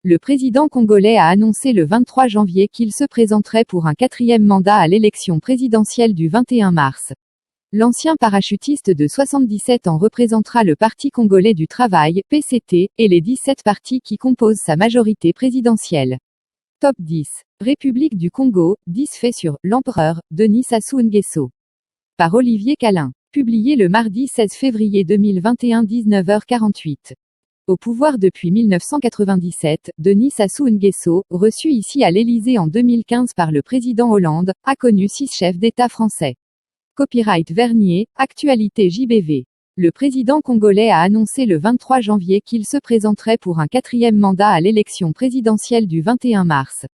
Le président congolais a annoncé le 23 janvier qu'il se présenterait pour un 4e mandat à l'élection présidentielle du 21 mars. L'ancien parachutiste de 77 ans représentera le Parti congolais du travail, PCT, et les 17 partis qui composent sa majorité présidentielle. Top 10. République du Congo, 10 faits sur l'empereur, Denis Sassou Nguesso. Par Olivier Calin. Publié le mardi 16 février 2021 19h48. Au pouvoir depuis 1997, Denis Sassou Nguesso, reçu ici à l'Élysée en 2015 par le président Hollande, a connu 6 chefs d'État français. Copyright Vernier, Actualité JBV. Le président congolais a annoncé le 23 janvier qu'il se présenterait pour un 4e mandat à l'élection présidentielle du 21 mars.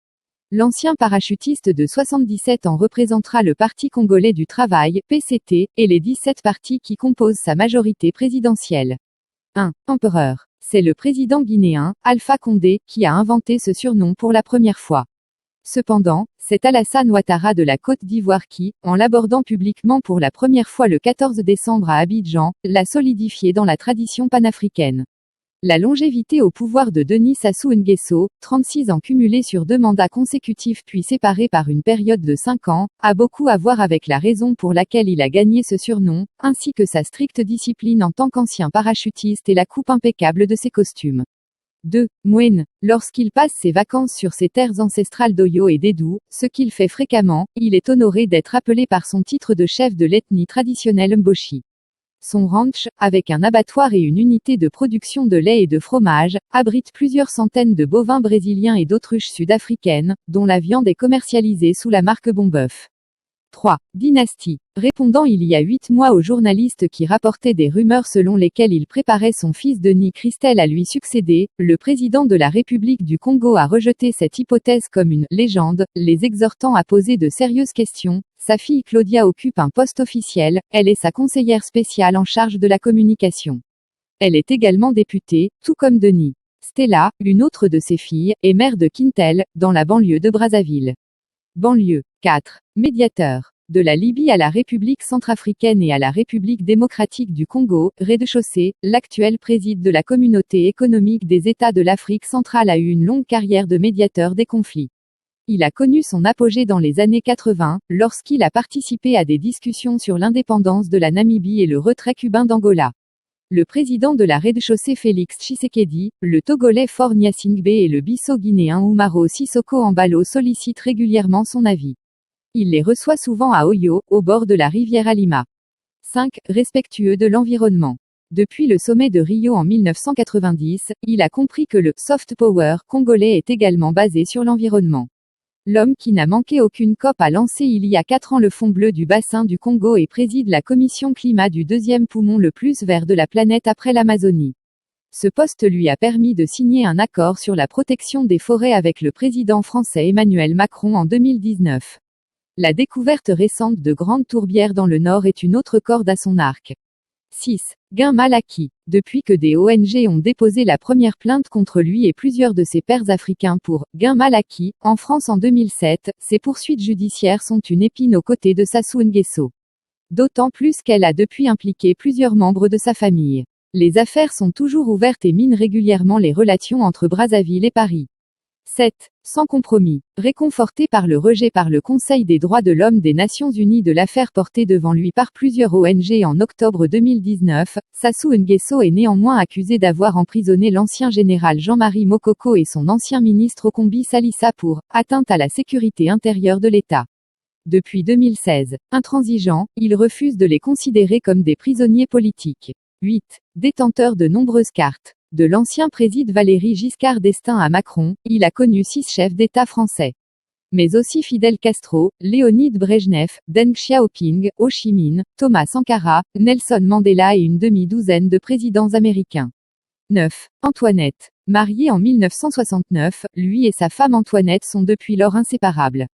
L'ancien parachutiste de 77 ans représentera le Parti congolais du travail, PCT, et les 17 partis qui composent sa majorité présidentielle. 1. Empereur. C'est le président guinéen, Alpha Condé, qui a inventé ce surnom pour la première fois. Cependant, c'est Alassane Ouattara de la Côte d'Ivoire qui, en l'abordant publiquement pour la première fois le 14 décembre à Abidjan, l'a solidifié dans la tradition panafricaine. La longévité au pouvoir de Denis Sassou Nguesso, 36 ans cumulés sur 2 mandats consécutifs puis séparés par une période de 5 ans, a beaucoup à voir avec la raison pour laquelle il a gagné ce surnom, ainsi que sa stricte discipline en tant qu'ancien parachutiste et la coupe impeccable de ses costumes. 2. Moine. Lorsqu'il passe ses vacances sur ses terres ancestrales d'Oyo et d'Edou, ce qu'il fait fréquemment, il est honoré d'être appelé par son titre de chef de l'ethnie traditionnelle Mboshi. Son ranch, avec un abattoir et une unité de production de lait et de fromage, abrite plusieurs centaines de bovins brésiliens et d'autruches sud-africaines, dont la viande est commercialisée sous la marque Bonboeuf. 3. Dynastie. Répondant il y a 8 mois aux journalistes qui rapportaient des rumeurs selon lesquelles il préparait son fils Denis Christel à lui succéder, le président de la République du Congo a rejeté cette hypothèse comme une « légende », les exhortant à poser de sérieuses questions. Sa fille Claudia occupe un poste officiel, elle est sa conseillère spéciale en charge de la communication. Elle est également députée, tout comme Denis. Stella, une autre de ses filles, est maire de Kintel, dans la banlieue de Brazzaville. Banlieue. 4. Médiateur. De la Libye à la République centrafricaine et à la République démocratique du Congo, rez-de-chaussée, l'actuel président de la Communauté économique des États de l'Afrique centrale a eu une longue carrière de médiateur des conflits. Il a connu son apogée dans les années 80, lorsqu'il a participé à des discussions sur l'indépendance de la Namibie et le retrait cubain d'Angola. Le président de la rez-de-chaussée Félix Tshisekedi, le Togolais Faure Gnassingbé et le Bissau-Guinéen Oumaro Sissoko Embalo sollicitent régulièrement son avis. Il les reçoit souvent à Oyo, au bord de la rivière Alima. 5. Respectueux de l'environnement. Depuis le sommet de Rio en 1990, il a compris que le « soft power » congolais est également basé sur l'environnement. L'homme qui n'a manqué aucune COP a lancé il y a 4 ans le Fonds bleu du bassin du Congo et préside la commission climat du 2e poumon le plus vert de la planète après l'Amazonie. Ce poste lui a permis de signer un accord sur la protection des forêts avec le président français Emmanuel Macron en 2019. La découverte récente de grandes tourbières dans le nord est une autre corde à son arc. 6. Gain mal acquis. Depuis que des ONG ont déposé la première plainte contre lui et plusieurs de ses pairs africains pour « gain mal acquis » en France en 2007, ces poursuites judiciaires sont une épine aux côtés de Sassou Nguesso. D'autant plus qu'elle a depuis impliqué plusieurs membres de sa famille. Les affaires sont toujours ouvertes et minent régulièrement les relations entre Brazzaville et Paris. 7. Sans compromis. Réconforté par le rejet par le Conseil des droits de l'homme des Nations Unies de l'affaire portée devant lui par plusieurs ONG en octobre 2019, Sassou Nguesso est néanmoins accusé d'avoir emprisonné l'ancien général Jean-Marie Mokoko et son ancien ministre Okombi Salissa pour « atteinte à la sécurité intérieure de l'État ». Depuis 2016, intransigeant, il refuse de les considérer comme des prisonniers politiques. 8. Détenteur de nombreuses cartes. De l'ancien président Valéry Giscard d'Estaing à Macron, il a connu 6 chefs d'État français. Mais aussi Fidel Castro, Léonid Brejnev, Deng Xiaoping, Ho Chi Minh, Thomas Sankara, Nelson Mandela et une demi-douzaine de présidents américains. 9. Antoinette. Marié en 1969, lui et sa femme Antoinette sont depuis lors inséparables.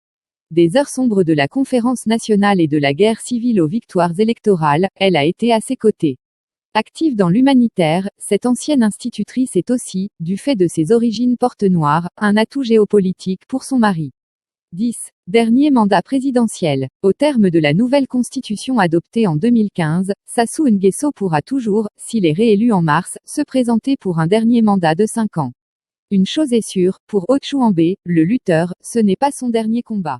Des heures sombres de la conférence nationale et de la guerre civile aux victoires électorales, elle a été à ses côtés. Active dans l'humanitaire, cette ancienne institutrice est aussi, du fait de ses origines porte-noires, un atout géopolitique pour son mari. 10. Dernier mandat présidentiel. Au terme de la nouvelle constitution adoptée en 2015, Sassou Nguesso pourra toujours, s'il est réélu en mars, se présenter pour un dernier mandat de 5 ans. Une chose est sûre, pour Ochouambe, le lutteur, ce n'est pas son dernier combat.